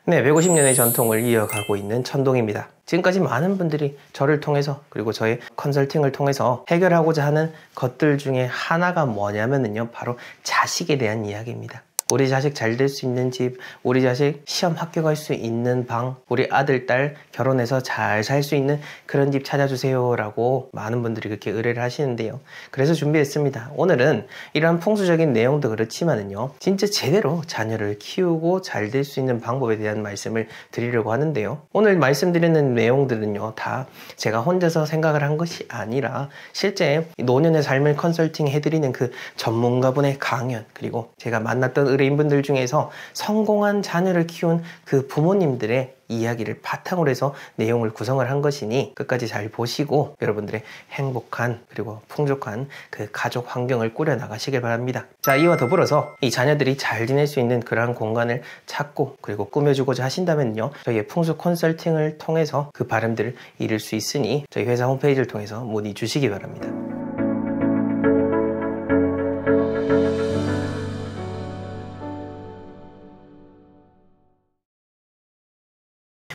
네, 150년의 전통을 이어가고 있는 천동입니다. 지금까지 많은 분들이 저를 통해서 그리고 저의 컨설팅을 통해서 해결하고자 하는 것들 중에 하나가 뭐냐면요, 바로 자식에 대한 이야기입니다. 우리 자식 잘 될 수 있는 집, 우리 자식 시험 합격할 수 있는 방, 우리 아들, 딸 결혼해서 잘 살 수 있는 그런 집 찾아주세요 라고 많은 분들이 그렇게 의뢰를 하시는데요. 그래서 준비했습니다. 오늘은 이러한 풍수적인 내용도 그렇지만은요, 진짜 제대로 자녀를 키우고 잘 될 수 있는 방법에 대한 말씀을 드리려고 하는데요. 오늘 말씀드리는 내용들은요, 다 제가 혼자서 생각을 한 것이 아니라 실제 노년의 삶을 컨설팅 해드리는 그 전문가분의 강연, 그리고 제가 만났던 의뢰인분들 중에서 성공한 자녀를 키운 그 부모님들의 이야기를 바탕으로 해서 내용을 구성을 한 것이니 끝까지 잘 보시고 여러분들의 행복한 그리고 풍족한 그 가족 환경을 꾸려 나가시길 바랍니다. 자, 이와 더불어서 이 자녀들이 잘 지낼 수 있는 그러한 공간을 찾고 그리고 꾸며주고자 하신다면요, 저희의 풍수 컨설팅을 통해서 그 바람들을 이룰 수 있으니 저희 회사 홈페이지를 통해서 문의 주시기 바랍니다.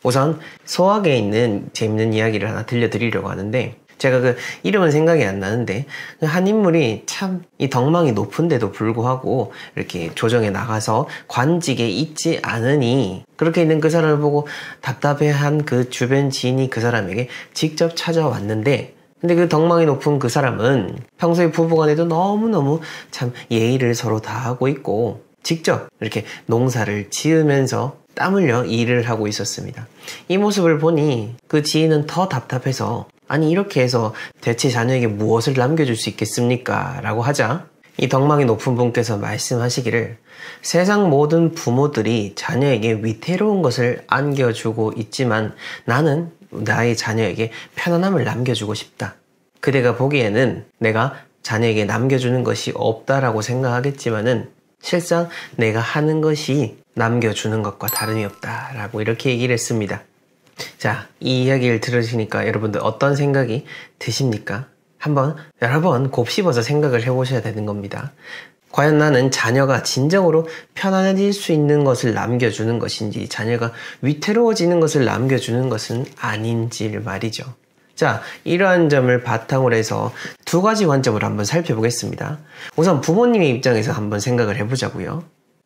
우선 소학에 있는 재밌는 이야기를 하나 들려드리려고 하는데, 제가 그 이름은 생각이 안 나는데 한 인물이 참 이 덕망이 높은데도 불구하고 이렇게 조정에 나가서 관직에 있지 않으니 그렇게 있는 그 사람을 보고 답답해한 그 주변 지인이 그 사람에게 직접 찾아왔는데, 근데 그 덕망이 높은 그 사람은 평소에 부부간에도 너무너무 참 예의를 서로 다하고 있고 직접 이렇게 농사를 지으면서 땀 흘려 일을 하고 있었습니다. 이 모습을 보니 그 지인은 더 답답해서 아니 이렇게 해서 대체 자녀에게 무엇을 남겨줄 수 있겠습니까? 라고 하자 이 덕망이 높은 분께서 말씀하시기를, 세상 모든 부모들이 자녀에게 위태로운 것을 안겨주고 있지만 나는 나의 자녀에게 편안함을 남겨주고 싶다. 그대가 보기에는 내가 자녀에게 남겨주는 것이 없다라고 생각하겠지만은 실상 내가 하는 것이 남겨주는 것과 다름이 없다 라고 이렇게 얘기를 했습니다. 자, 이 이야기를 들으시니까 여러분들 어떤 생각이 드십니까? 한번 여러 번 곱씹어서 생각을 해보셔야 되는 겁니다. 과연 나는 자녀가 진정으로 편안해질 수 있는 것을 남겨주는 것인지, 자녀가 위태로워지는 것을 남겨주는 것은 아닌지를 말이죠. 자, 이러한 점을 바탕으로 해서 두 가지 관점으로 한번 살펴보겠습니다. 우선 부모님의 입장에서 한번 생각을 해보자고요.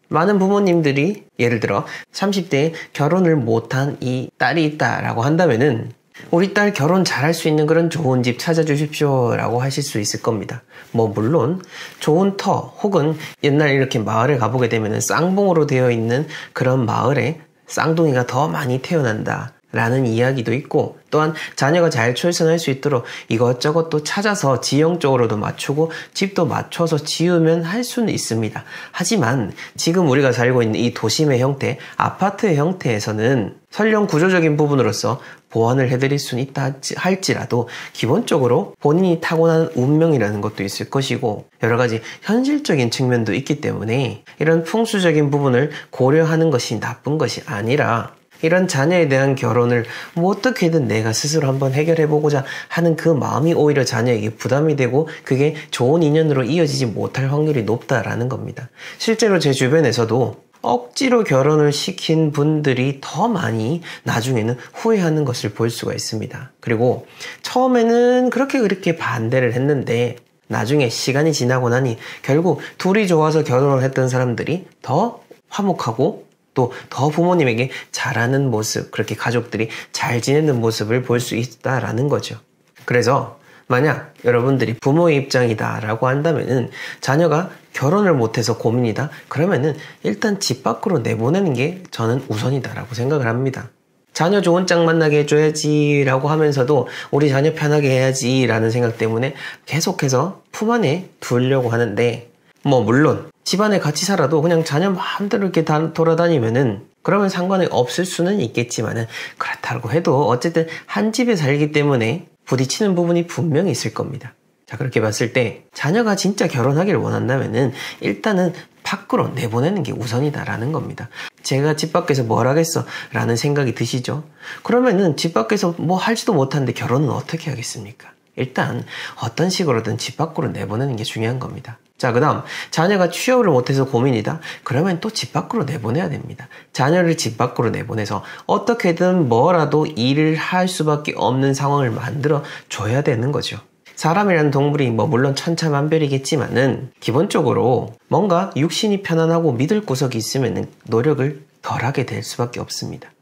많은 부모님들이 예를 들어 30대에 결혼을 못한 이 딸이 있다라고 한다면은 우리 딸 결혼 잘할 수 있는 그런 좋은 집 찾아주십시오 라고 하실 수 있을 겁니다. 뭐 물론 좋은 터 혹은 옛날 이렇게 마을에 가보게 되면은 쌍봉으로 되어 있는 그런 마을에 쌍둥이가 더 많이 태어난다 라는 이야기도 있고, 또한 자녀가 잘 출산할 수 있도록 이것저것 또 찾아서 지형적으로도 맞추고 집도 맞춰서 지으면 할 수는 있습니다. 하지만 지금 우리가 살고 있는 이 도심의 형태, 아파트의 형태에서는 설령 구조적인 부분으로서 보완을 해드릴 수는 있다 할지라도 기본적으로 본인이 타고난 운명이라는 것도 있을 것이고 여러 가지 현실적인 측면도 있기 때문에 이런 풍수적인 부분을 고려하는 것이 나쁜 것이 아니라, 이런 자녀에 대한 결혼을 뭐 어떻게든 내가 스스로 한번 해결해보고자 하는 그 마음이 오히려 자녀에게 부담이 되고 그게 좋은 인연으로 이어지지 못할 확률이 높다라는 겁니다. 실제로 제 주변에서도 억지로 결혼을 시킨 분들이 더 많이 나중에는 후회하는 것을 볼 수가 있습니다. 그리고 처음에는 그렇게 반대를 했는데 나중에 시간이 지나고 나니 결국 둘이 좋아서 결혼을 했던 사람들이 더 화목하고 또 더 부모님에게 잘하는 모습, 그렇게 가족들이 잘 지내는 모습을 볼 수 있다라는 거죠. 그래서 만약 여러분들이 부모의 입장이다 라고 한다면은 자녀가 결혼을 못해서 고민이다? 그러면은 일단 집 밖으로 내보내는 게 저는 우선이다 라고 생각을 합니다. 자녀 좋은 짝 만나게 해줘야지 라고 하면서도 우리 자녀 편하게 해야지 라는 생각 때문에 계속해서 품 안에 두려고 하는데, 뭐 물론 집안에 같이 살아도 그냥 자녀 마음대로 이렇게 돌아다니면은 그러면 상관이 없을 수는 있겠지만은, 그렇다고 해도 어쨌든 한 집에 살기 때문에 부딪히는 부분이 분명히 있을 겁니다. 자, 그렇게 봤을 때 자녀가 진짜 결혼하기를 원한다면은 일단은 밖으로 내보내는 게 우선이다라는 겁니다. 제가 집 밖에서 뭘 하겠어 라는 생각이 드시죠? 그러면은 집 밖에서 뭐 할지도 못하는데 결혼은 어떻게 하겠습니까? 일단 어떤 식으로든 집 밖으로 내보내는 게 중요한 겁니다. 자, 그 다음 자녀가 취업을 못해서 고민이다? 그러면 또 집 밖으로 내보내야 됩니다. 자녀를 집 밖으로 내보내서 어떻게든 뭐라도 일을 할 수밖에 없는 상황을 만들어 줘야 되는 거죠. 사람이라는 동물이 물론 천차만별이겠지만은 기본적으로 뭔가 육신이 편안하고 믿을 구석이 있으면 노력을 덜 하게 될 수밖에 없습니다.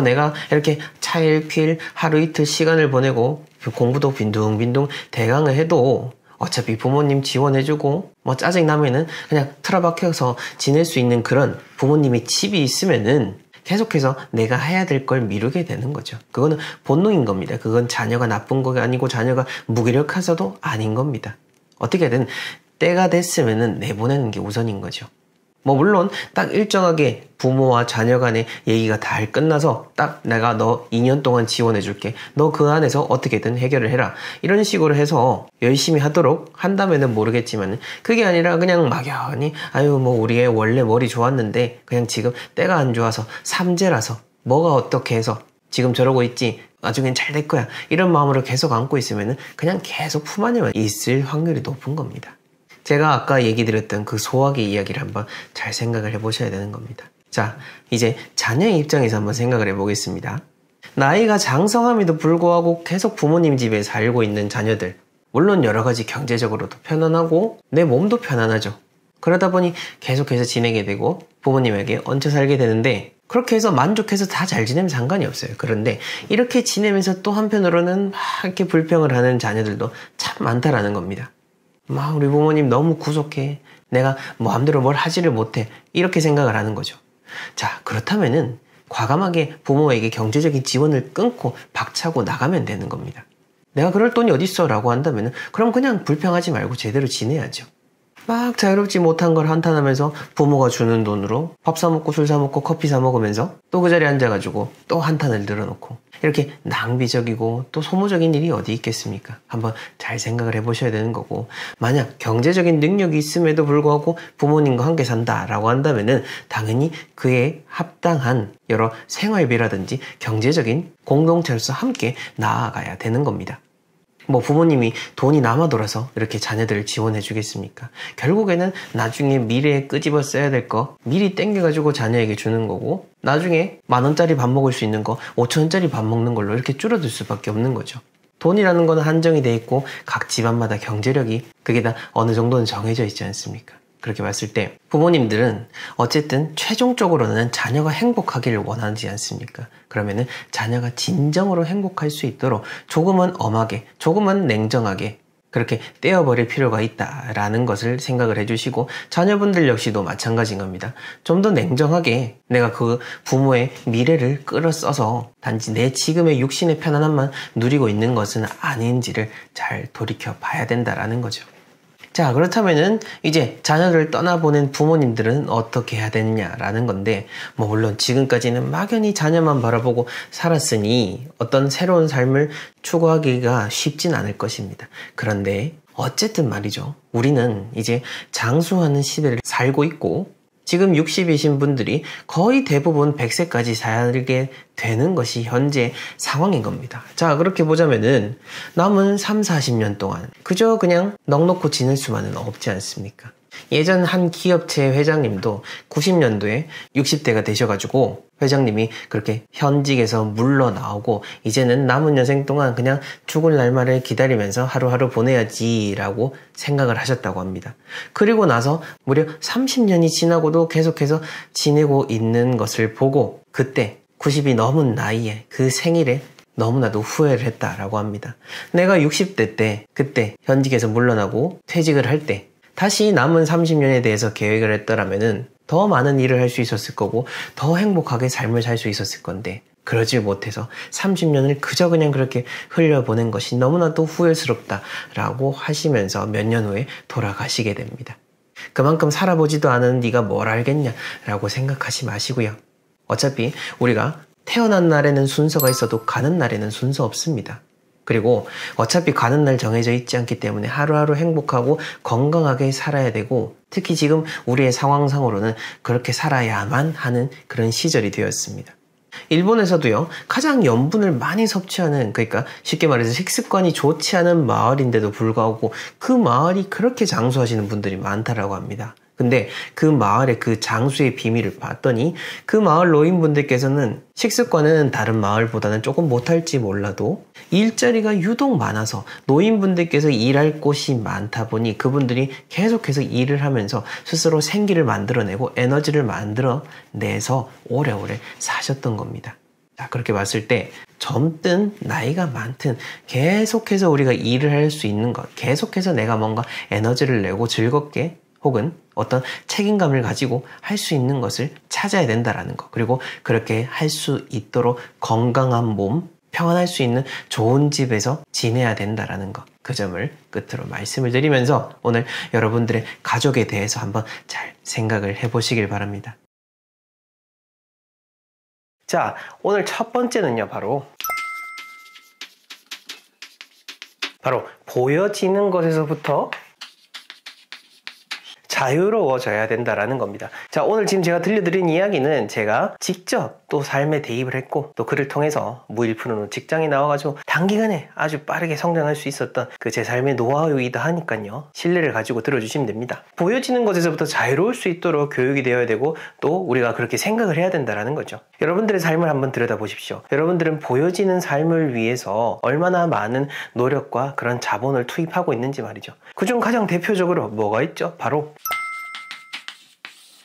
내가 이렇게 차일피일 하루 이틀 시간을 보내고 공부도 빈둥빈둥 대강을 해도 어차피 부모님 지원해주고 짜증나면은 그냥 틀어박혀서 지낼 수 있는 그런 부모님의 집이 있으면은 계속해서 내가 해야 될 걸 미루게 되는 거죠. 그거는 본능인 겁니다. 그건 자녀가 나쁜 거 아니고 자녀가 무기력해서도 아닌 겁니다. 어떻게든 때가 됐으면은 내보내는 게 우선인 거죠. 물론 딱 일정하게 부모와 자녀 간의 얘기가 다 끝나서 딱 내가 너 2년 동안 지원해 줄게. 너 그 안에서 어떻게든 해결을 해라. 이런 식으로 해서 열심히 하도록 한다면은 모르겠지만 그게 아니라 그냥 막연히 우리 애 원래 머리 좋았는데 그냥 지금 때가 안 좋아서 삼재라서 뭐가 어떻게 해서 지금 저러고 있지. 나중엔 잘 될 거야. 이런 마음으로 계속 안고 있으면은 그냥 계속 품 안에만 있을 확률이 높은 겁니다. 제가 아까 얘기 드렸던 그 소화기 이야기를 한번 잘 생각을 해보셔야 되는 겁니다. 자, 이제 자녀의 입장에서 한번 생각을 해보겠습니다. 나이가 장성함에도 불구하고 계속 부모님 집에 살고 있는 자녀들. 물론 여러 가지 경제적으로도 편안하고 내 몸도 편안하죠. 그러다 보니 계속해서 지내게 되고 부모님에게 얹혀 살게 되는데 그렇게 해서 만족해서 다 잘 지내면 상관이 없어요. 그런데 이렇게 지내면서 또 한편으로는 막 이렇게 불평을 하는 자녀들도 참 많다라는 겁니다. 우리 부모님 너무 구속해. 내가 마음대로 뭘 하지를 못해. 이렇게 생각을 하는 거죠. 자, 그렇다면은 과감하게 부모에게 경제적인 지원을 끊고 박차고 나가면 되는 겁니다. 내가 그럴 돈이 어딨어? 라고 한다면은 그럼 그냥 불평하지 말고 제대로 지내야죠. 막 자유롭지 못한 걸 한탄하면서 부모가 주는 돈으로 밥 사 먹고 술 사 먹고 커피 사 먹으면서 또 그 자리에 앉아가지고 또 한탄을 늘어놓고 이렇게 낭비적이고 또 소모적인 일이 어디 있겠습니까? 한번 잘 생각을 해보셔야 되는 거고 만약 경제적인 능력이 있음에도 불구하고 부모님과 함께 산다라고 한다면은 당연히 그에 합당한 여러 생활비라든지 경제적인 공동체로서 함께 나아가야 되는 겁니다. 부모님이 돈이 남아 돌아서 이렇게 자녀들을 지원해 주겠습니까? 결국에는 나중에 미래에 끄집어 써야 될 거 미리 땡겨가지고 자녀에게 주는 거고 나중에 10,000원짜리 밥 먹을 수 있는 거 5,000원짜리 밥 먹는 걸로 이렇게 줄어들 수밖에 없는 거죠. 돈이라는 거는 한정이 돼 있고 각 집안마다 경제력이 그게 다 어느 정도는 정해져 있지 않습니까? 그렇게 봤을 때 부모님들은 어쨌든 최종적으로는 자녀가 행복하기를 원하지 않습니까? 그러면은 자녀가 진정으로 행복할 수 있도록 조금은 엄하게, 조금은 냉정하게 그렇게 떼어버릴 필요가 있다라는 것을 생각을 해주시고 자녀분들 역시도 마찬가지인 겁니다. 좀 더 냉정하게 내가 그 부모의 미래를 끌어써서 단지 내 지금의 육신의 편안함만 누리고 있는 것은 아닌지를 잘 돌이켜 봐야 된다라는 거죠. 자, 그렇다면은 이제 자녀를 떠나보낸 부모님들은 어떻게 해야 되느냐라는 건데 물론 지금까지는 막연히 자녀만 바라보고 살았으니 어떤 새로운 삶을 추구하기가 쉽진 않을 것입니다. 그런데 어쨌든 말이죠. 우리는 이제 장수하는 시대를 살고 있고 지금 60이신 분들이 거의 대부분 100세까지 살게 되는 것이 현재 상황인 겁니다. 자, 그렇게 보자면은 남은 3, 40년 동안 그저 그냥 넋놓고 지낼 수만은 없지 않습니까? 예전 한 기업체 회장님도 90년도에 60대가 되셔가지고 회장님이 그렇게 현직에서 물러나오고 이제는 남은 여생 동안 그냥 죽을 날만을 기다리면서 하루하루 보내야지 라고 생각을 하셨다고 합니다. 그리고 나서 무려 30년이 지나고도 계속해서 지내고 있는 것을 보고 그때 90이 넘은 나이에 그 생일에 너무나도 후회를 했다라고 합니다. 내가 60대 때 그때 현직에서 물러나고 퇴직을 할 때 다시 남은 30년에 대해서 계획을 했더라면은 더 많은 일을 할 수 있었을 거고 더 행복하게 삶을 살 수 있었을 건데 그러지 못해서 30년을 그저 그냥 그렇게 흘려보낸 것이 너무나도 후회스럽다라고 하시면서 몇 년 후에 돌아가시게 됩니다. 그만큼 살아보지도 않은 네가 뭘 알겠냐라고 생각하지 마시고요. 어차피 우리가 태어난 날에는 순서가 있어도 가는 날에는 순서 없습니다. 그리고 어차피 가는 날 정해져 있지 않기 때문에 하루하루 행복하고 건강하게 살아야 되고 특히 지금 우리의 상황상으로는 그렇게 살아야만 하는 그런 시절이 되었습니다. 일본에서도요, 가장 염분을 많이 섭취하는, 그러니까 쉽게 말해서 식습관이 좋지 않은 마을인데도 불구하고 그 마을이 그렇게 장수하시는 분들이 많다라고 합니다. 근데 그 마을의 그 장수의 비밀을 봤더니 그 마을 노인분들께서는 식습관은 다른 마을보다는 조금 못할지 몰라도 일자리가 유독 많아서 노인분들께서 일할 곳이 많다 보니 그분들이 계속해서 일을 하면서 스스로 생기를 만들어내고 에너지를 만들어내서 오래오래 사셨던 겁니다. 자, 그렇게 봤을 때 젊든 나이가 많든 계속해서 우리가 일을 할 수 있는 것, 계속해서 내가 뭔가 에너지를 내고 즐겁게 혹은 어떤 책임감을 가지고 할 수 있는 것을 찾아야 된다라는 것. 그리고 그렇게 할 수 있도록 건강한 몸, 평안할 수 있는 좋은 집에서 지내야 된다라는 것. 그 점을 끝으로 말씀을 드리면서 오늘 여러분들의 가족에 대해서 한번 잘 생각을 해보시길 바랍니다. 자, 오늘 첫 번째는요, 바로 보여지는 것에서부터 자유로워져야 된다라는 겁니다. 자, 오늘 지금 제가 들려드린 이야기는 제가 직접 또 삶에 대입을 했고 또 그를 통해서 무일푼으로 직장에 나와가지고 단기간에 아주 빠르게 성장할 수 있었던 그 제 삶의 노하우이다 하니까요. 신뢰를 가지고 들어주시면 됩니다. 보여지는 것에서부터 자유로울 수 있도록 교육이 되어야 되고 또 우리가 그렇게 생각을 해야 된다라는 거죠. 여러분들의 삶을 한번 들여다보십시오. 여러분들은 보여지는 삶을 위해서 얼마나 많은 노력과 그런 자본을 투입하고 있는지 말이죠. 그중 가장 대표적으로 뭐가 있죠? 바로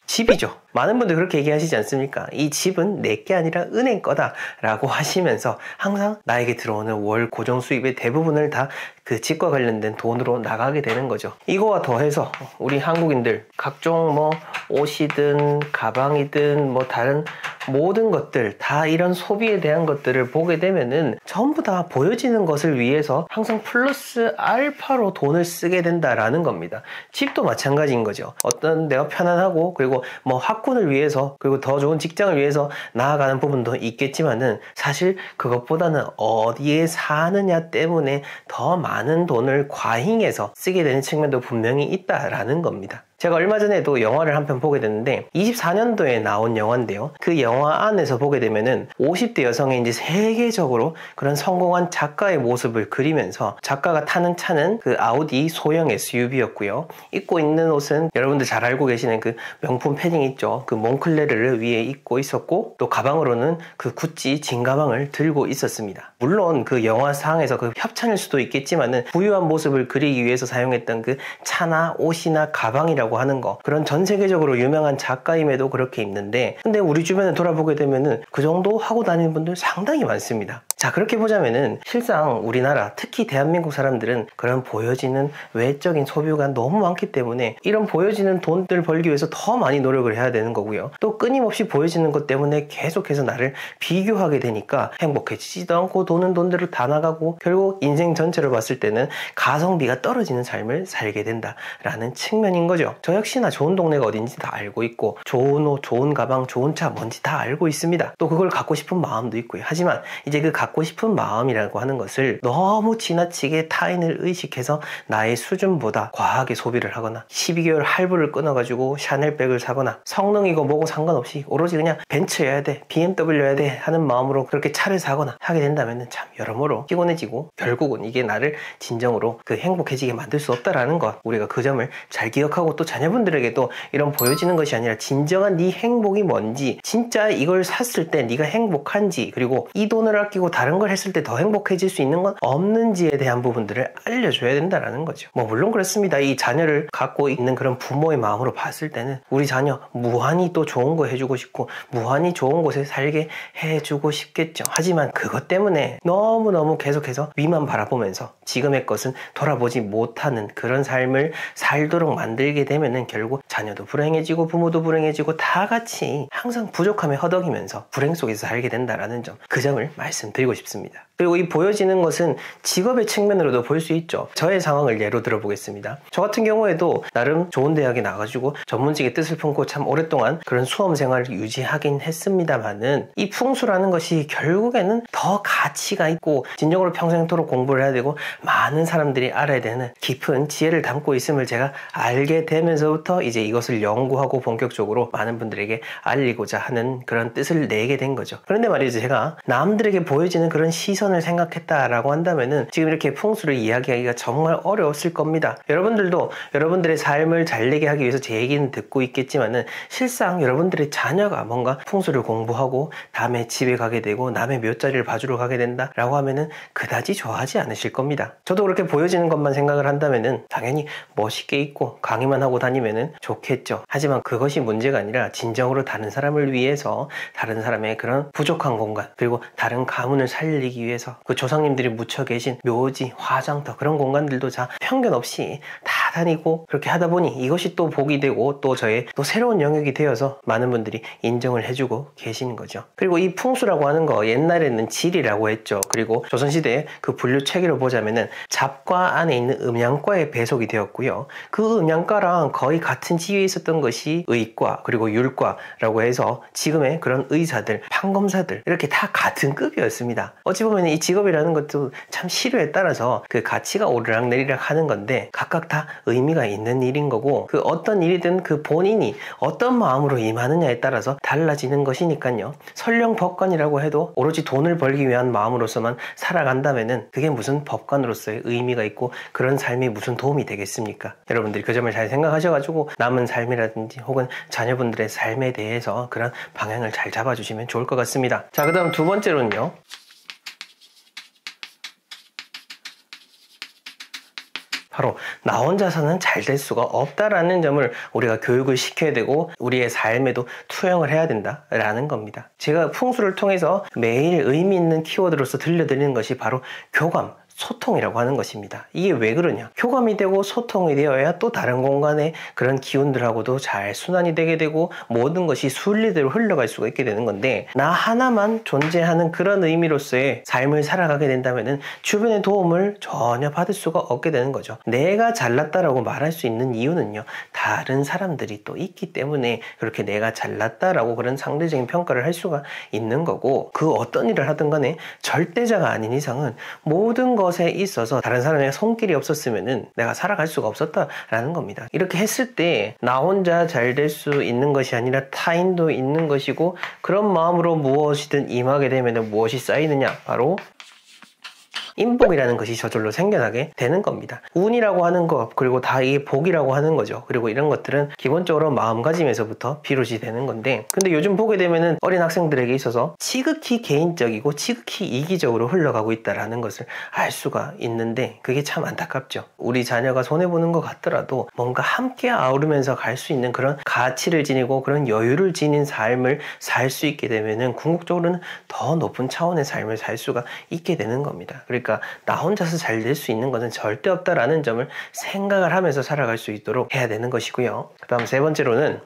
집이죠. 많은 분들 그렇게 얘기하시지 않습니까? 이 집은 내게 아니라 은행 거다 라고 하시면서 항상 나에게 들어오는 월 고정 수입의 대부분을 다 그 집과 관련된 돈으로 나가게 되는 거죠. 이거와 더해서 우리 한국인들 각종 뭐 옷이든 가방이든 뭐 다른 모든 것들 다 이런 소비에 대한 것들을 보게 되면은 전부 다 보여지는 것을 위해서 항상 플러스 알파로 돈을 쓰게 된다라는 겁니다. 집도 마찬가지인 거죠. 어떤 내가 편안하고 그리고 뭐 학군을 위해서 그리고 더 좋은 직장을 위해서 나아가는 부분도 있겠지만은 사실 그것보다는 어디에 사느냐 때문에 더 많은 돈을 과잉해서 쓰게 되는 측면도 분명히 있다라는 겁니다. 제가 얼마 전에도 영화를 한 편 보게 됐는데 24년도에 나온 영화인데요. 그 영화 안에서 보게 되면은 50대 여성의 이제 세계적으로 그런 성공한 작가의 모습을 그리면서 작가가 타는 차는 그 아우디 소형 SUV였고요. 입고 있는 옷은 여러분들 잘 알고 계시는 그 명품 패딩 있죠. 그 몽클레르를 위에 입고 있었고 또 가방으로는 그 구찌 진 가방을 들고 있었습니다. 물론 그 영화상에서 그 협찬일 수도 있겠지만은 부유한 모습을 그리기 위해서 사용했던 그 차나 옷이나 가방이라고 하는 거 그런 전 세계적으로 유명한 작가임에도 그렇게 입는데 근데 우리 주변에 돌아보게 되면은 그 정도 하고 다니는 분들 상당히 많습니다. 자, 그렇게 보자면은 실상 우리나라 특히 대한민국 사람들은 그런 보여지는 외적인 소비가 너무 많기 때문에 이런 보여지는 돈들 벌기 위해서 더 많이 노력을 해야 되는 거고요. 또 끊임없이 보여지는 것 때문에 계속해서 나를 비교하게 되니까 행복해지지도 않고 도는 돈대로 다 나가고 결국 인생 전체로 봤을 때는 가성비가 떨어지는 삶을 살게 된다라는 측면인 거죠. 저 역시나 좋은 동네가 어딘지 다 알고 있고 좋은 옷, 좋은 가방, 좋은 차 뭔지 다 알고 있습니다. 또 그걸 갖고 싶은 마음도 있고요. 하지만 이제 그 갖고 싶은 마음이라고 하는 것을 너무 지나치게 타인을 의식해서 나의 수준보다 과하게 소비를 하거나 12개월 할부를 끊어가지고 샤넬백을 사거나 성능이고 뭐고 상관없이 오로지 그냥 벤츠여야 돼, BMW여야 돼 하는 마음으로 그렇게 차를 사거나 하게 된다면 참 여러모로 피곤해지고 결국은 이게 나를 진정으로 그 행복해지게 만들 수 없다라는 것 우리가 그 점을 잘 기억하고 또 자녀분들에게도 이런 보여지는 것이 아니라 진정한 네 행복이 뭔지 진짜 이걸 샀을 때 네가 행복한지 그리고 이 돈을 아끼고 다른 걸 했을 때 더 행복해질 수 있는 건 없는지에 대한 부분들을 알려줘야 된다는 거죠. 뭐 물론 그렇습니다. 이 자녀를 갖고 있는 그런 부모의 마음으로 봤을 때는 우리 자녀 무한히 또 좋은 거 해주고 싶고 무한히 좋은 곳에 살게 해주고 싶겠죠. 하지만 그것 때문에 너무너무 계속해서 위만 바라보면서 지금의 것은 돌아보지 못하는 그런 삶을 살도록 만들게 되면은 결국 자녀도 불행해지고 부모도 불행해지고 다 같이 항상 부족함에 허덕이면서 불행 속에서 살게 된다는 점 그 점을 말씀드리고 싶습니다. 그리고 이 보여지는 것은 직업의 측면으로도 볼 수 있죠. 저의 상황을 예로 들어보겠습니다. 저 같은 경우에도 나름 좋은 대학에 나가지고 전문직의 뜻을 품고 참 오랫동안 그런 수험 생활을 유지하긴 했습니다만은 이 풍수라는 것이 결국에는 더 가치가 있고 진정으로 평생토록 공부를 해야 되고 많은 사람들이 알아야 되는 깊은 지혜를 담고 있음을 제가 알게 되면서부터 이제 이것을 연구하고 본격적으로 많은 분들에게 알리고자 하는 그런 뜻을 내게 된 거죠. 그런데 말이죠, 제가 남들에게 보여지는 그런 시선을 생각했다라고 한다면은 지금 이렇게 풍수를 이야기하기가 정말 어려웠을 겁니다. 여러분들도 여러분들의 삶을 잘 내게 하기 위해서 제 얘기는 듣고 있겠지만은 실상 여러분들의 자녀가 뭔가 풍수를 공부하고 다음에 집에 가게 되고 남의 묘자리를 봐주러 가게 된다라고 하면은 그다지 좋아하지 않으실 겁니다. 저도 그렇게 보여지는 것만 생각을 한다면은 당연히 멋있게 입고 강의만 하고 다니면은 좋겠죠. 하지만 그것이 문제가 아니라 진정으로 다른 사람을 위해서 다른 사람의 그런 부족한 공간 그리고 다른 가문을 살리기 위해서 그 조상님들이 묻혀 계신 묘지, 화장터 그런 공간들도 다 편견 없이 다 다니고 그렇게 하다 보니 이것이 또 복이 되고 또 저의 또 새로운 영역이 되어서 많은 분들이 인정을 해주고 계시는 거죠. 그리고 이 풍수라고 하는 거 옛날에는 질이라고 했죠. 그리고 조선시대에 그 분류 체계로 보자면은 잡과 안에 있는 음양과에 배속이 되었고요. 그 음양과랑 거의 같은 지위에 있었던 것이 의과 그리고 율과라고 해서 지금의 그런 의사들, 판검사들 이렇게 다 같은 급이었습니다. 어찌 보면 이 직업이라는 것도 참 시류에 따라서 그 가치가 오르락내리락 하는 건데 각각 다 의미가 있는 일인 거고 그 어떤 일이든 그 본인이 어떤 마음으로 임하느냐에 따라서 달라지는 것이니까요. 설령 법관이라고 해도 오로지 돈을 벌기 위한 마음으로서만 살아간다면은 그게 무슨 법관으로서의 의미가 있고 그런 삶이 무슨 도움이 되겠습니까? 여러분들이 그 점을 잘 생각하셔가지고 남은 삶이라든지 혹은 자녀분들의 삶에 대해서 그런 방향을 잘 잡아주시면 좋을 것 같습니다. 자, 그 다음 두 번째로는요. 바로 나 혼자서는 잘 될 수가 없다라는 점을 우리가 교육을 시켜야 되고 우리의 삶에도 투영을 해야 된다라는 겁니다. 제가 풍수를 통해서 매일 의미 있는 키워드로서 들려드리는 것이 바로 교감, 소통이라고 하는 것입니다. 이게 왜 그러냐? 교감이 되고 소통이 되어야 또 다른 공간의 그런 기운들하고도 잘 순환이 되게 되고 모든 것이 순리대로 흘러갈 수가 있게 되는 건데 나 하나만 존재하는 그런 의미로서의 삶을 살아가게 된다면은 주변의 도움을 전혀 받을 수가 없게 되는 거죠. 내가 잘났다라고 말할 수 있는 이유는요. 다른 사람들이 또 있기 때문에 그렇게 내가 잘났다라고 그런 상대적인 평가를 할 수가 있는 거고 그 어떤 일을 하든 간에 절대자가 아닌 이상은 모든 것에 있어서 다른 사람의 손길이 없었으면은 내가 살아갈 수가 없었다라는 겁니다. 이렇게 했을 때 나 혼자 잘 될 수 있는 것이 아니라 타인도 있는 것이고 그런 마음으로 무엇이든 임하게 되면은 무엇이 쌓이느냐? 바로 인복이라는 것이 저절로 생겨나게 되는 겁니다. 운이라고 하는 것 그리고 다 이게 복이라고 하는 거죠. 그리고 이런 것들은 기본적으로 마음가짐에서부터 비롯이 되는 건데 근데 요즘 보게 되면은 어린 학생들에게 있어서 지극히 개인적이고 지극히 이기적으로 흘러가고 있다라는 것을 알 수가 있는데 그게 참 안타깝죠. 우리 자녀가 손해보는 것 같더라도 뭔가 함께 아우르면서 갈 수 있는 그런 가치를 지니고 그런 여유를 지닌 삶을 살 수 있게 되면은 궁극적으로는 더 높은 차원의 삶을 살 수가 있게 되는 겁니다. 그러니까 나 혼자서 잘 될 수 있는 것은 절대 없다라는 점을 생각을 하면서 살아갈 수 있도록 해야 되는 것이고요. 그 다음 세 번째로는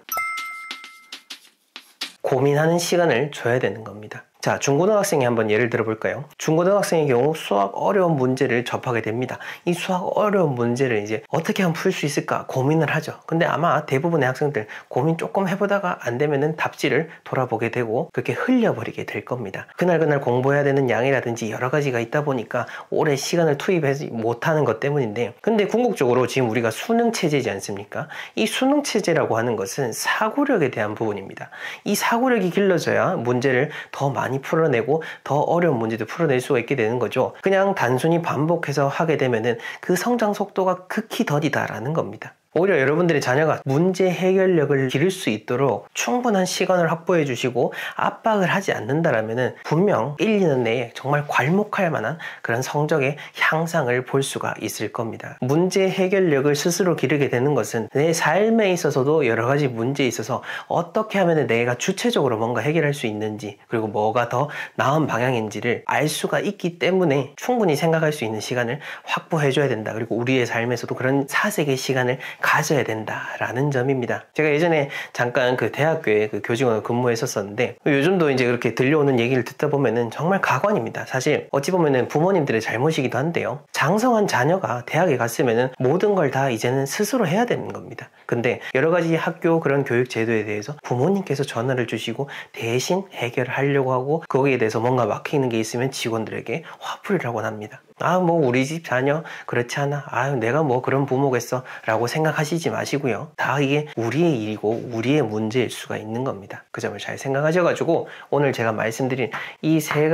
고민하는 시간을 줘야 되는 겁니다. 자, 중고등학생이 한번 예를 들어볼까요? 중고등학생의 경우 수학 어려운 문제를 접하게 됩니다. 이 수학 어려운 문제를 이제 어떻게 하면 풀 수 있을까 고민을 하죠. 근데 아마 대부분의 학생들 고민 조금 해보다가 안 되면은 답지를 돌아보게 되고 그렇게 흘려버리게 될 겁니다. 그날 공부해야 되는 양이라든지 여러 가지가 있다 보니까 오래 시간을 투입하지 못하는 것 때문인데 근데 궁극적으로 지금 우리가 수능 체제이지 않습니까? 이 수능 체제라고 하는 것은 사고력에 대한 부분입니다. 이 사고력이 길러져야 문제를 더 많이 풀어내고 더 어려운 문제도 풀어낼 수가 있게 되는 거죠. 그냥 단순히 반복해서 하게 되면은 그 성장 속도가 극히 더디다라는 겁니다. 오히려 여러분들의 자녀가 문제 해결력을 기를 수 있도록 충분한 시간을 확보해 주시고 압박을 하지 않는다라면은 분명 1, 2년 내에 정말 괄목할 만한 그런 성적의 향상을 볼 수가 있을 겁니다. 문제 해결력을 스스로 기르게 되는 것은 내 삶에 있어서도 여러 가지 문제에 있어서 어떻게 하면 내가 주체적으로 뭔가 해결할 수 있는지 그리고 뭐가 더 나은 방향인지를 알 수가 있기 때문에 충분히 생각할 수 있는 시간을 확보해 줘야 된다. 그리고 우리의 삶에서도 그런 사색의 시간을 가져야 된다라는 점입니다. 제가 예전에 잠깐 그 대학교에 그 교직원으로 근무했었었는데 요즘도 이제 그렇게 들려오는 얘기를 듣다 보면은 정말 가관입니다. 사실 어찌 보면은 부모님들의 잘못이기도 한데요. 장성한 자녀가 대학에 갔으면은 모든 걸 다 이제는 스스로 해야 되는 겁니다. 근데 여러 가지 학교 그런 교육 제도에 대해서 부모님께서 전화를 주시고 대신 해결을 하려고 하고 거기에 대해서 뭔가 막히는 게 있으면 직원들에게 화풀이를 하곤 합니다. 뭐 우리 집 자녀 그렇지 않아. 내가 뭐 그런 부모겠어 라고 생각하시지 마시고요. 다 이게 우리의 일이고 우리의 문제일 수가 있는 겁니다. 그 점을 잘 생각하셔가지고 오늘 제가 말씀드린 이 세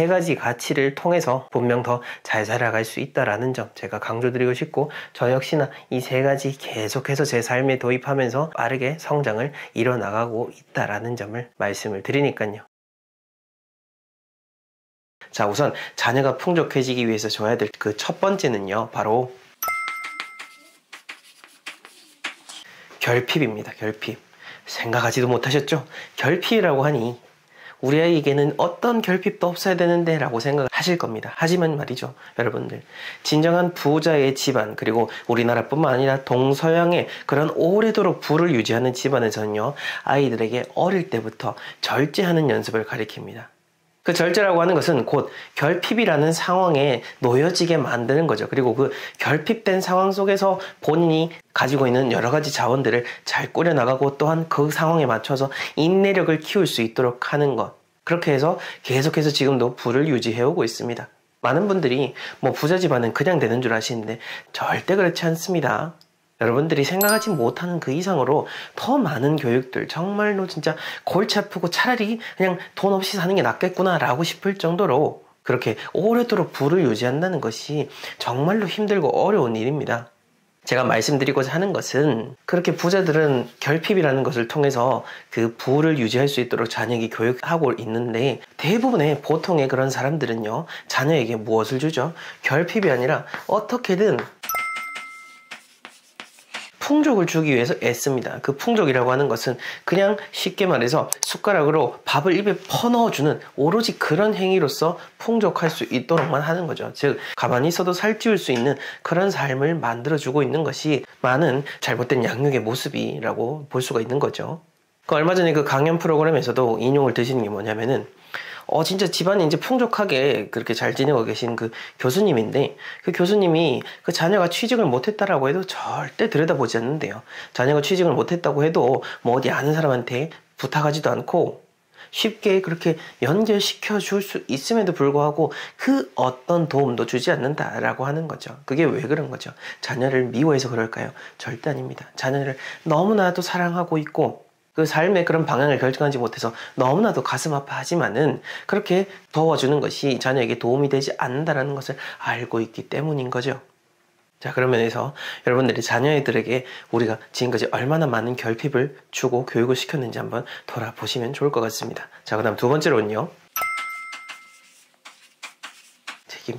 가지 가치를 통해서 분명 더 잘 살아갈 수 있다라는 점 제가 강조드리고 싶고, 저 역시나 이 세 가지 계속해서 제 삶에 도입하면서 빠르게 성장을 이뤄나가고 있다라는 점을 말씀을 드리니까요. 자, 우선 자녀가 풍족해지기 위해서 줘야 될 그 첫 번째는요, 바로 결핍입니다. 결핍. 생각하지도 못하셨죠? 결핍이라고 하니 우리 아이에게는 어떤 결핍도 없어야 되는데 라고 생각하실 겁니다. 하지만 말이죠, 여러분들, 진정한 부자의 집안, 그리고 우리나라뿐만 아니라 동서양의 그런 오래도록 부를 유지하는 집안에서는요, 아이들에게 어릴 때부터 절제하는 연습을 가리킵니다. 그 절제라고 하는 것은 곧 결핍이라는 상황에 놓여지게 만드는 거죠. 그리고 그 결핍된 상황 속에서 본인이 가지고 있는 여러 가지 자원들을 잘 꾸려나가고, 또한 그 상황에 맞춰서 인내력을 키울 수 있도록 하는 것. 그렇게 해서 계속해서 지금도 부를 유지해오고 있습니다. 많은 분들이 뭐 부자 집안은 그냥 되는 줄 아시는데 절대 그렇지 않습니다. 여러분들이 생각하지 못하는 그 이상으로 더 많은 교육들, 정말로 진짜 골치 아프고 차라리 그냥 돈 없이 사는 게 낫겠구나 라고 싶을 정도로 그렇게 오래도록 부를 유지한다는 것이 정말로 힘들고 어려운 일입니다. 제가 말씀드리고자 하는 것은, 그렇게 부자들은 결핍이라는 것을 통해서 그 부를 유지할 수 있도록 자녀에게 교육하고 있는데, 대부분의 보통의 그런 사람들은요, 자녀에게 무엇을 주죠? 결핍이 아니라 어떻게든 풍족을 주기 위해서 애씁니다. 그 풍족이라고 하는 것은 그냥 쉽게 말해서 숟가락으로 밥을 입에 퍼넣어주는 오로지 그런 행위로서 풍족할 수 있도록만 하는 거죠. 즉, 가만히 있어도 살찌울 수 있는 그런 삶을 만들어주고 있는 것이 많은 잘못된 양육의 모습이라고 볼 수가 있는 거죠. 얼마 전에 그 강연 프로그램에서도 인용을 드시는 게 뭐냐면은, 진짜 집안이 이제 풍족하게 그렇게 잘 지내고 계신 그 교수님인데, 그 교수님이 그 자녀가 취직을 못했다라고 해도 절대 들여다보지 않는데요. 자녀가 취직을 못했다고 해도 뭐 어디 아는 사람한테 부탁하지도 않고 쉽게 그렇게 연결시켜 줄 수 있음에도 불구하고 그 어떤 도움도 주지 않는다라고 하는 거죠. 그게 왜 그런 거죠? 자녀를 미워해서 그럴까요? 절대 아닙니다. 자녀를 너무나도 사랑하고 있고 그 삶의 그런 방향을 결정하지 못해서 너무나도 가슴 아파하지만은 그렇게 도와주는 것이 자녀에게 도움이 되지 않는다는 것을 알고 있기 때문인 거죠. 자, 그런 면에서 여러분들이 자녀들에게 우리가 지금까지 얼마나 많은 결핍을 주고 교육을 시켰는지 한번 돌아보시면 좋을 것 같습니다. 자, 그 다음 두 번째로는요, 책임.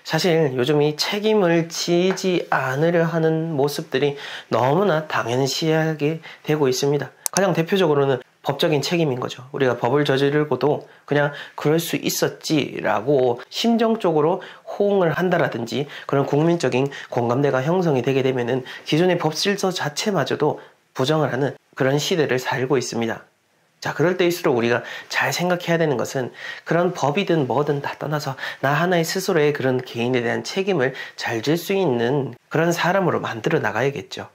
사실 요즘 이 책임을 지지 않으려 하는 모습들이 너무나 당연시하게 되고 있습니다. 가장 대표적으로는 법적인 책임인 거죠. 우리가 법을 저지르고도 그냥 그럴 수 있었지라고 심정적으로 호응을 한다라든지 그런 국민적인 공감대가 형성이 되게 되면은 기존의 법질서 자체마저도 부정을 하는 그런 시대를 살고 있습니다. 자, 그럴 때일수록 우리가 잘 생각해야 되는 것은, 그런 법이든 뭐든 다 떠나서 나 하나의 스스로의 그런 개인에 대한 책임을 잘 질 수 있는 그런 사람으로 만들어 나가야겠죠.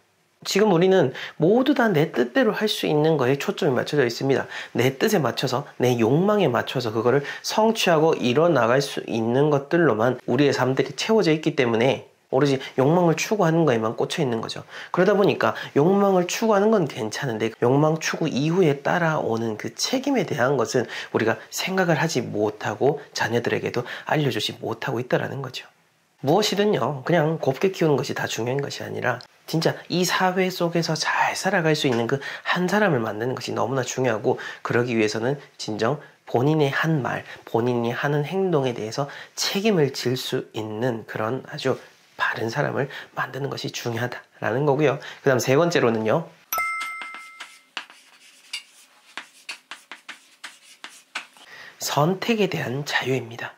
지금 우리는 모두 다 내 뜻대로 할 수 있는 거에 초점이 맞춰져 있습니다. 내 뜻에 맞춰서, 내 욕망에 맞춰서 그거를 성취하고 이뤄나갈 수 있는 것들로만 우리의 삶들이 채워져 있기 때문에 오로지 욕망을 추구하는 거에만 꽂혀 있는 거죠. 그러다 보니까 욕망을 추구하는 건 괜찮은데 욕망 추구 이후에 따라오는 그 책임에 대한 것은 우리가 생각을 하지 못하고 자녀들에게도 알려주지 못하고 있다는 거죠. 무엇이든요, 그냥 곱게 키우는 것이 다 중요한 것이 아니라 진짜 이 사회 속에서 잘 살아갈 수 있는 그 한 사람을 만드는 것이 너무나 중요하고, 그러기 위해서는 진정 본인의 한 말, 본인이 하는 행동에 대해서 책임을 질 수 있는 그런 아주 바른 사람을 만드는 것이 중요하다라는 거고요. 그 다음 세 번째로는요, 선택에 대한 자유입니다.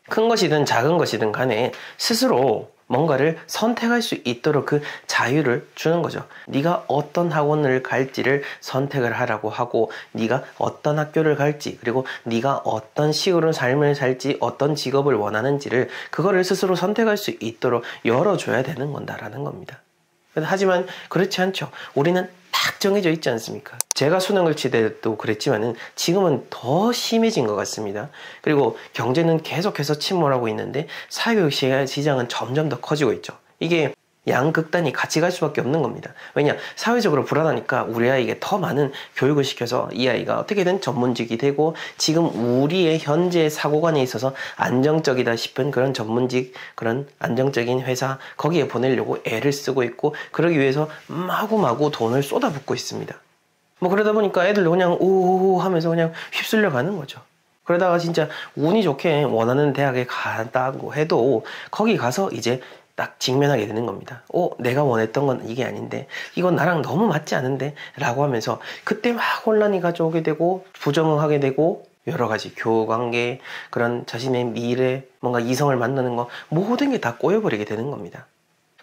큰 것이든 작은 것이든 간에 스스로 뭔가를 선택할 수 있도록 그 자유를 주는 거죠. 네가 어떤 학원을 갈지를 선택을 하라고 하고, 네가 어떤 학교를 갈지, 그리고 네가 어떤 식으로 삶을 살지, 어떤 직업을 원하는지를 그거를 스스로 선택할 수 있도록 열어줘야 되는 건다라는 겁니다. 하지만 그렇지 않죠. 우리는 딱 정해져 있지 않습니까? 제가 수능을 칠 때도 그랬지만은 지금은 더 심해진 것 같습니다. 그리고 경제는 계속해서 침몰하고 있는데 사교육 시장은 점점 더 커지고 있죠. 이게 양극단이 같이 갈 수밖에 없는 겁니다. 왜냐? 사회적으로 불안하니까 우리 아이에게 더 많은 교육을 시켜서 이 아이가 어떻게든 전문직이 되고, 지금 우리의 현재 사고관에 있어서 안정적이다 싶은 그런 전문직, 그런 안정적인 회사, 거기에 보내려고 애를 쓰고 있고, 그러기 위해서 마구마구 돈을 쏟아붓고 있습니다. 뭐 그러다 보니까 애들 그냥 오호호 하면서 그냥 휩쓸려 가는 거죠. 그러다가 진짜 운이 좋게 원하는 대학에 간다고 해도 거기 가서 이제 딱 직면하게 되는 겁니다. 내가 원했던 건 이게 아닌데, 이건 나랑 너무 맞지 않은데 라고 하면서 그때 막 혼란이 가져오게 되고, 부정하게 되고, 여러 가지 교우관계, 그런 자신의 미래, 뭔가 이성을 만나는 거, 모든 게 다 꼬여버리게 되는 겁니다.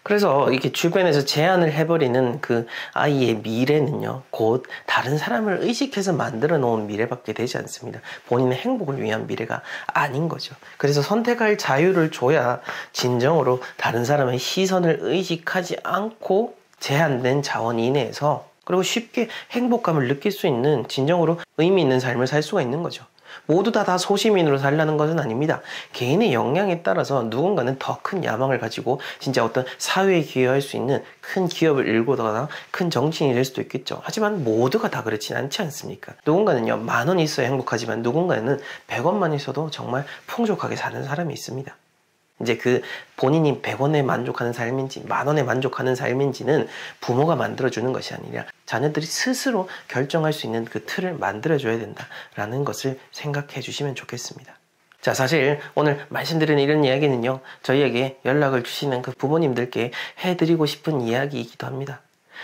그래서 이렇게 주변에서 제안을 해버리는 그 아이의 미래는요, 곧 다른 사람을 의식해서 만들어 놓은 미래밖에 되지 않습니다. 본인의 행복을 위한 미래가 아닌 거죠. 그래서 선택할 자유를 줘야 진정으로 다른 사람의 시선을 의식하지 않고 제한된 자원 이내에서, 그리고 쉽게 행복감을 느낄 수 있는 진정으로 의미 있는 삶을 살 수가 있는 거죠. 모두 다 소시민으로 살라는 것은 아닙니다. 개인의 역량에 따라서 누군가는 더 큰 야망을 가지고 진짜 어떤 사회에 기여할 수 있는 큰 기업을 일구거나 큰 정치인이 될 수도 있겠죠. 하지만 모두가 다 그렇진 않지 않습니까? 누군가는요, 10,000원이 있어야 행복하지만 누군가는 100원만 있어도 정말 풍족하게 사는 사람이 있습니다. 이제 그 본인이 100원에 만족하는 삶인지 10,000원에 만족하는 삶인지는 부모가 만들어주는 것이 아니라 자녀들이 스스로 결정할 수 있는 그 틀을 만들어줘야 된다라는 것을 생각해 주시면 좋겠습니다. 자, 사실 오늘 말씀드리는 이런 이야기는요, 저희에게 연락을 주시는 그 부모님들께 해드리고 싶은 이야기이기도 합니다.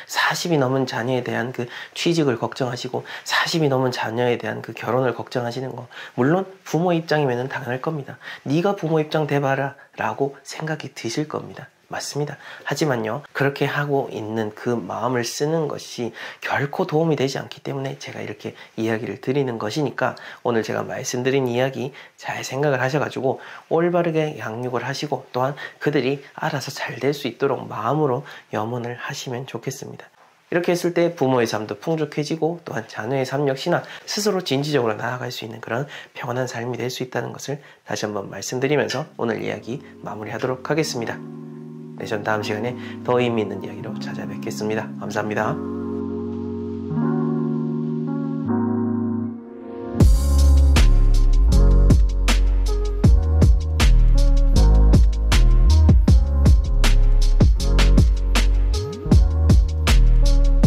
40이 넘은 자녀에 대한 그 취직을 걱정하시고 40이 넘은 자녀에 대한 그 결혼을 걱정하시는 거, 물론 부모 입장이면 당연할 겁니다. 네가 부모 입장 돼봐라 라고 생각이 드실 겁니다. 맞습니다. 하지만요, 그렇게 하고 있는 그 마음을 쓰는 것이 결코 도움이 되지 않기 때문에 제가 이렇게 이야기를 드리는 것이니까, 오늘 제가 말씀드린 이야기 잘 생각을 하셔가지고 올바르게 양육을 하시고, 또한 그들이 알아서 잘 될 수 있도록 마음으로 염원을 하시면 좋겠습니다. 이렇게 했을 때 부모의 삶도 풍족해지고, 또한 자녀의 삶 역시나 스스로 진취적으로 나아갈 수 있는 그런 평안한 삶이 될 수 있다는 것을 다시 한번 말씀드리면서 오늘 이야기 마무리하도록 하겠습니다. 네, 전 다음 시간에 더 의미 있는 이야기로 찾아뵙겠습니다. 감사합니다.